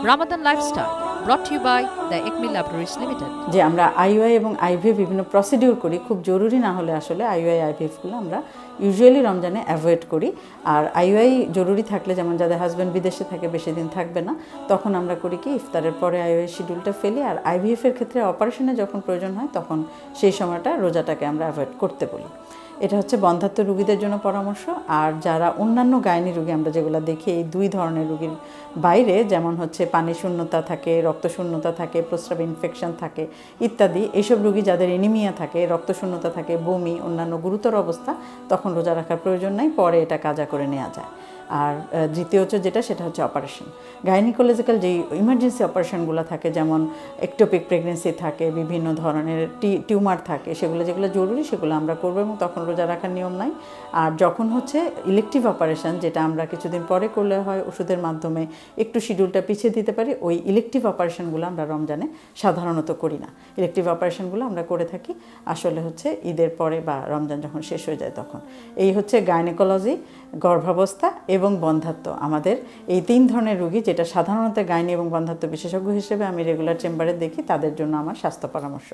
Ramadan Lifestyle, brought to you by the Ekmi Laboratories Limited. যে আমরা IOI এবং IVF বিভিন্ন প্রসিডিউর করি, খুব জরুরি না হলে আসলে আইওআই আইভিএফগুলো আমরা ইউজুয়ালি রমজানে অ্যাভয়েড করি। আর আইওআই জরুরি থাকলে, যেমন যাদের হাজব্যান্ড বিদেশে থাকে, বেশি দিন থাকবে না, তখন আমরা করি কি ইফতারের পরে আইওআই শিডিউলটা ফেলি। আর আইভিএফের ক্ষেত্রে অপারেশনে যখন প্রয়োজন হয় তখন সেই সময়টা রোজাটাকে আমরা অ্যাভয়েড করতে বলি। এটা হচ্ছে বন্ধ্যাত্ব রোগীদের জন্য পরামর্শ। আর যারা অন্যান্য গাইনি রোগী আমরা যেগুলো দেখি এই দুই ধরনের রোগীর বাইরে, যেমন হচ্ছে পানি শূন্যতা থাকে, রক্ত শূন্যতা থাকে, প্রস্রাব ইনফেকশন থাকে ইত্যাদি, এইসব রোগী যাদের এনিমিয়া থাকে, রক্ত শূন্যতা থাকে, বমি, অন্যান্য গুরুতর অবস্থা, তখন রোজা রাখার প্রয়োজন নাই, পরে এটা কাজা করে নেওয়া যায়। আর দ্বিতীয় হচ্ছে সেটা হচ্ছে অপারেশন। গাইনিকোলজিক্যাল যেই ইমার্জেন্সি অপারেশনগুলো থাকে, যেমন একটোপিক প্রেগনেন্সি থাকে, বিভিন্ন ধরনের টিউমার থাকে, যেগুলো জরুরি সেগুলো আমরা করবো এবং তখন রোজা রাখার নিয়ম নাই। আর যখন হচ্ছে ইলেকটিভ অপারেশন, যেটা আমরা কিছুদিন পরে করলে হয়, ওষুধের মাধ্যমে একটু শিডিউলটা পিছিয়ে দিতে পারি, ওই ইলেকটিভ অপারেশনগুলো আমরা রমজানে সাধারণত করি না। ইলেকটিভ অপারেশনগুলো আমরা করে থাকি আসলে হচ্ছে ঈদের পরে বা রমজান যখন শেষ হয়ে যায় তখন। এই হচ্ছে গাইনিকোলজি, গর্ভাবস্থা এবং বন্ধ্যাত্ব, আমাদের এই তিন ধরনের রোগী, যেটা সাধারণত গাইনি এবং বন্ধ্যাত্ব বিশেষজ্ঞ হিসেবে আমি রেগুলার চেম্বারে দেখি, তাদের জন্য আমার স্বাস্থ্য পরামর্শ।